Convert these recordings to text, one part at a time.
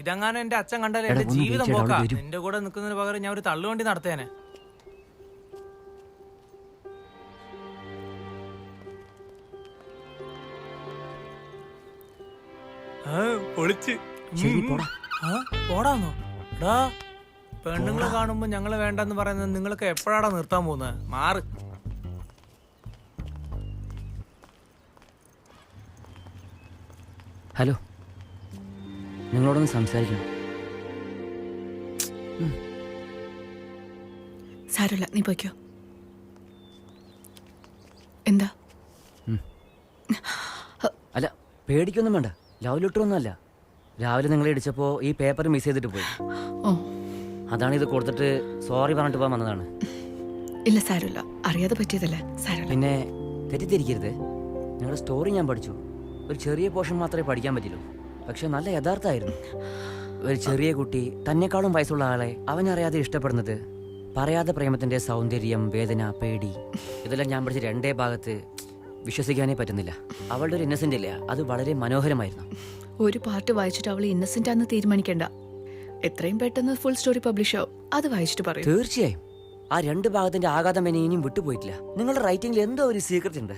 ഇതെങ്ങാനും എന്റെ അച്ഛൻ കണ്ടാലേ എന്റെ ജീവിതം പോക്കാ. നിന്റെ കൂടെ നിൽക്കുന്നതിന് പകരം ഞാൻ ഒരു തള്ളുവണ്ടി നടത്തേനെ. പോടാന്നോ? ഡാ, പെണ്ണുങ്ങളെ കാണുമ്പോ ഞങ്ങള് വേണ്ടെന്ന് പറയുന്നത് നിങ്ങൾക്ക് എപ്പോഴാടാ നിർത്താൻ പോകുന്നത്? മാറ്. ഹലോ, നിങ്ങളോടൊന്ന് സംസാരിക്കണം. സാരമില്ല, നീ പോയിക്കോ. എന്താ? അല്ല, പേടിക്കൊന്നും വേണ്ട. ലവ് ലെറ്റർ ഒന്നും അല്ല. രാവിലെ നിങ്ങളെ ഇടിച്ചപ്പോ ഈ പേപ്പർ മിസ് ചെയ്തിട്ട് പോയി. അതാണ് ഇത് കൊടുത്തിട്ട് സോറി പറഞ്ഞിട്ട് പോകാൻ വന്നതാണ്. ഇല്ല, സാരമില്ല, അറിയാതെ പറ്റിയതല്ലേ, സാരമില്ല. പിന്നെ തെറ്റിദ്ധരിക്കരുത്. നിങ്ങളുടെ സ്റ്റോറി ഞാൻ പഠിച്ചു. ഒരു ചെറിയ പോർഷൻ മാത്രമേ പഠിക്കാൻ പറ്റുള്ളൂ. പക്ഷെ നല്ല യഥാർത്ഥമായിരുന്നു. ഒരു ചെറിയ കുട്ടി തന്നെക്കാളും വയസ്സുള്ള ആളെ അവനറിയാതെ ഇഷ്ടപ്പെടുന്നത്, പറയാതെ പ്രേമത്തിന്റെ സൗന്ദര്യം, വേദന, പേടി, ഇതെല്ലാം ഞാൻ പഠിച്ച രണ്ടേ ഭാഗത്ത് വിശ്വസിക്കാനേ പറ്റുന്നില്ല. അവളുടെ ഒരു ഇന്നസെന്റ് ഇല്ല, അത് വളരെ മനോഹരമായിരുന്നു. ഒരു പാർട്ട് വായിച്ചിട്ട് അവൾ ഇന്നസെന്റ് ആണെന്ന് തീരുമാനിക്കണ്ട. എത്രയും പെട്ടെന്ന് ഫുൾ സ്റ്റോറി പബ്ലിഷ് ആവും. അത് വായിച്ചിട്ട് പറയും. തീർച്ചയായും. ആ രണ്ട് ഭാഗത്തിന്റെ ആഘാതം എന്നെ ഇനിയും വിട്ടുപോയിട്ടില്ല. നിങ്ങളുടെ റൈറ്റിംഗിൽ എന്തോ ഒരു സീക്രട്ട് ഉണ്ട്.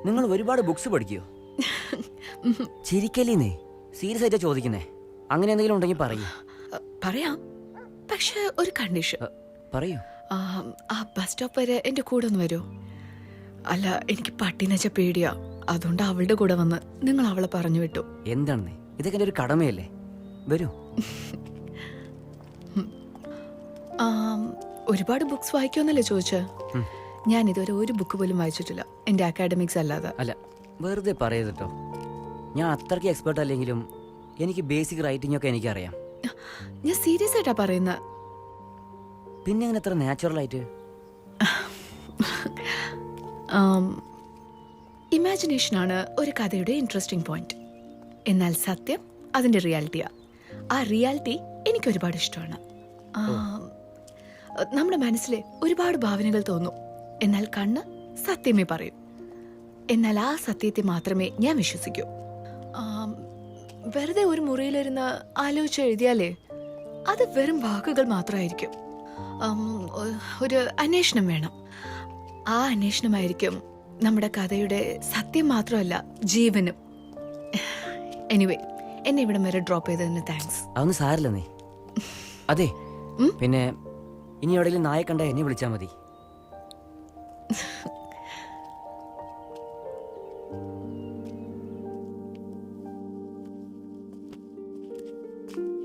നിങ്ങൾ ഒരുപാട് ബുക്സ് പഠിക്കുവോ? ചിരിക്കല്ലേ? സീരിയസ് ആയിട്ടാ ചോദിക്കുന്നേ. അങ്ങനെ എന്തെങ്കിലും ഉണ്ടെങ്കിൽ പറയൂ. പറയാം, പക്ഷെ ഒരു കണ്ടീഷൻ. പറയൂ. ആ ബസ് സ്റ്റോപ്പ് വരെ എന്റെ കൂടെ ഒന്ന് വരൂ. അല്ല, എനിക്ക് പട്ടിനെച്ച പേടിയാ. അതുകൊണ്ട് അവളുടെ കൂടെ വന്ന് നിങ്ങൾ അവളെ പറഞ്ഞു വിട്ടു. എന്താണെന്നേ, ഇതൊക്കെ ഒരു കടമയല്ലേ. വരൂ. ഒരുപാട് ബുക്സ് വായിക്കുമെന്നല്ലേ ചോദിച്ചേ? ഞാൻ ഇതുവരെ ഒരു ബുക്ക് പോലും വായിച്ചിട്ടില്ല, എന്റെ അക്കാഡമിക്സ് അല്ലാതെ. അല്ല, വെറുതെ പറയരുതട്ടോ. ഞാൻ അത്രയ്ക്ക് എക്സ്പെർട്ട് അല്ലെങ്കിലും എനിക്ക് ബേസിക് റൈറ്റിംഗ് ഒക്കെ എനിക്കറിയാം. ഞാൻ സീരിയസ് ആയിട്ടാ പറയുന്നത്. പിന്നെ അങ്ങനെ എത്ര നാച്ചുറൽ ആയിട്ട്? ഇമാജിനേഷനാണ് ഒരു കഥയുടെ ഇൻട്രസ്റ്റിംഗ് പോയിന്റ്. എന്നാൽ സത്യം അതിന്റെ റിയാലിറ്റിയാ. ആ റിയാലിറ്റി എനിക്ക് ഒരുപാട് ഇഷ്ടമാണ്. നമ്മുടെ മനസ്സിലെ ഒരുപാട് ഭാവനകൾ തോന്നും, എന്നാൽ കണ്ണ് സത്യമേ പറയൂ. എന്നാൽ ആ സത്യത്തെ മാത്രമേ ഞാൻ വിശ്വസിക്കൂ. വെറുതെ ഒരു മുറിയിലിരുന്ന് ആലോചിച്ച് എഴുതിയാലേ അത് വെറും വാക്കുകൾ മാത്രമായിരിക്കും. ഒരു അന്വേഷണം വേണം. ആ അന്വേഷണമായിരിക്കും നമ്മുടെ കഥയുടെ സത്യം മാത്രമല്ല, ജീവനും. എനിവേ, എന്നെ ഇവിടെ വരെ ഡ്രോപ്പ് ചെയ്തതിന് താങ്ക്സ്. അതൊന്നും സാരില്ല നീ. അതെ, പിന്നെ ഇനി എവിടെയെങ്കിലും നായ കണ്ട എന്നെ വിളിച്ചാൽ മതി.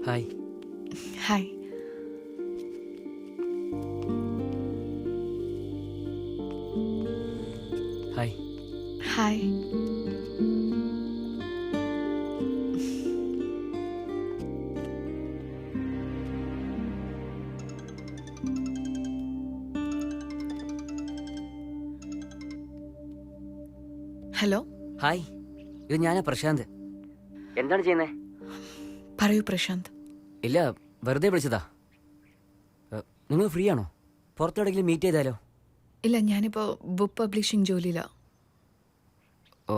Hi. Hi. Hi. Hi. Hello. Hi, ഇത് ഞാനാ, പ്രശാന്ത്. എന്താണ് ചെയ്യുന്നേ? പറയൂ പ്രശാന്ത്. ഇല്ല, വെറുതെ വിളിച്ചതാ. നിങ്ങൾ ഫ്രീ ആണോ? പുറത്തെവിടെയെങ്കിലും മീറ്റ് ചെയ്താലോ? ഇല്ല, ഞാനിപ്പോ ബുക്ക് പബ്ലിഷിംഗ് ജോലിയിലാ. ഓ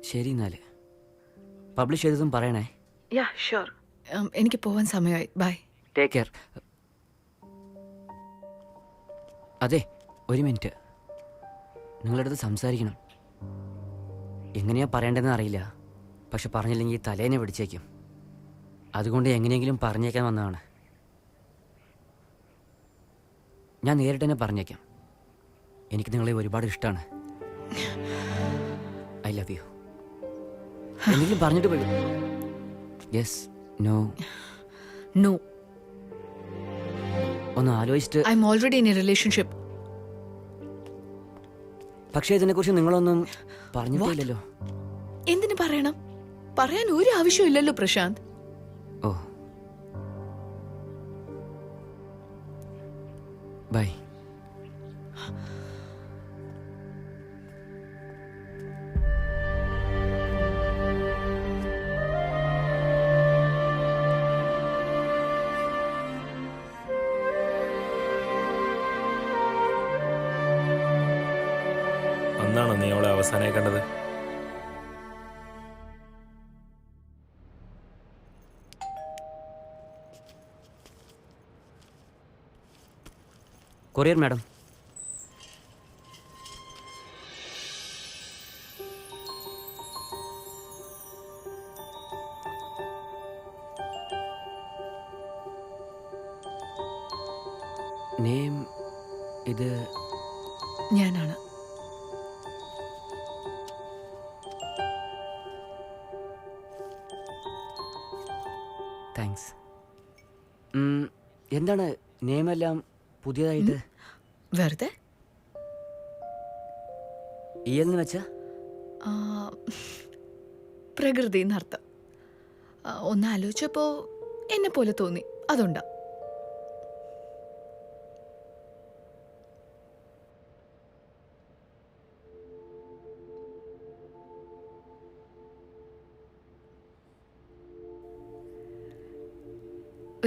ശരി, എന്നാല് പബ്ലിഷ് ചെയ്തതും പറയണേ. Yeah sure. എനിക്ക് പോവാൻ സമയമായി. ബൈ. Take care. അതെ, ഒരു മിനിറ്റ്. നിങ്ങളുടെ അടുത്ത് സംസാരിക്കണം. എങ്ങനെയാ പറയേണ്ടതെന്ന് അറിയില്ല, പക്ഷെ പറഞ്ഞില്ലെങ്കിൽ തലേനെ പിടിച്ചേക്കും. അതുകൊണ്ട് എങ്ങനെയെങ്കിലും പറഞ്ഞേക്കാൻ വന്നതാണ്. ഞാൻ നേരിട്ട് തന്നെ പറഞ്ഞേക്കാം. എനിക്ക് നിങ്ങളെ ഒരുപാട് ഇഷ്ടമാണ്. I love you. എന്തെങ്കിലും പറഞ്ഞിട്ട് പോയി. Yes, no? നോ. ഒന്ന് ആലോചിച്ചിട്ട്. I am already in a relationship. പക്ഷേ ഇതിനെക്കുറിച്ച് നിങ്ങളൊന്നും പറഞ്ഞിട്ടില്ലല്ലോ. എന്തിനു പറയണം? പറയാൻ ഒരു ആവശ്യമില്ലല്ലോ പ്രശാന്ത്. ഓ, ബൈ. അന്നാണോ നീ അവളെ അവസാനമായി കണ്ടത്? Courier madam. നെയിം ഇത് ഞാനാണ്. താങ്ക്സ്. എന്താണ് നെയിമെല്ലാം പുതിയതായിട്ട്? വെറുതെ എന്ന് വെച്ചാ ആ, പ്രകൃതി എന്നർത്ഥം. ഒന്ന് ആലോചിച്ചപ്പോ എന്നെ പോലെ തോന്നി, അതുണ്ടാ.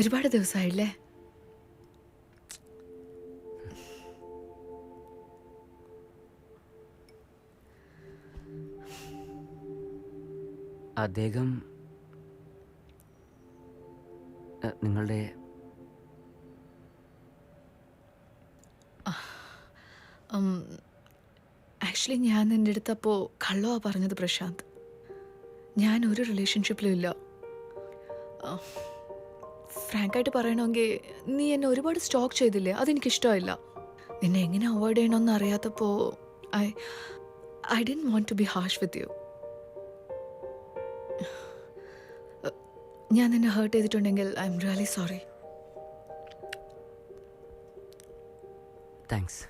ഒരുപാട് ദിവസമായില്ലേ? അദ്ദേഹം നിങ്ങളുടെ ആക്ച്വലി ഞാൻ നിൻ്റെ അടുത്തപ്പോൾ കള്ളവാ പറഞ്ഞത് പ്രശാന്ത്. ഞാൻ ഒരു റിലേഷൻഷിപ്പിലും ഇല്ല. ഫ്രാങ്കായിട്ട് പറയണമെങ്കിൽ നീ എന്നെ ഒരുപാട് സ്റ്റോക്ക് ചെയ്തില്ലേ, അതെനിക്കിഷ്ടമായില്ല. നിന്നെ എങ്ങനെ അവോയ്ഡ് ചെയ്യണമെന്ന് അറിയാത്തപ്പോൾ I didn't want to be harsh with you. ഞാൻ നിന്നെ ഹേർട്ട് ചെയ്തിട്ടുണ്ടെങ്കിൽ I am really sorry. Thanks.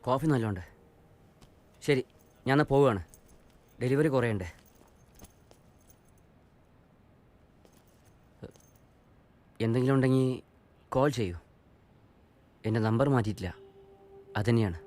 Coffee നല്ലോണ്ട്. ശരി, ഞാൻ എന്നാൽ പോവുകയാണ്. ഡെലിവറി കുറേ ഉണ്ട്. എന്തെങ്കിലും ഉണ്ടെങ്കിൽ കോൾ ചെയ്യൂ. എൻ്റെ നമ്പർ മാറ്റിയിട്ടില്ല, അതുതന്നെയാണ്.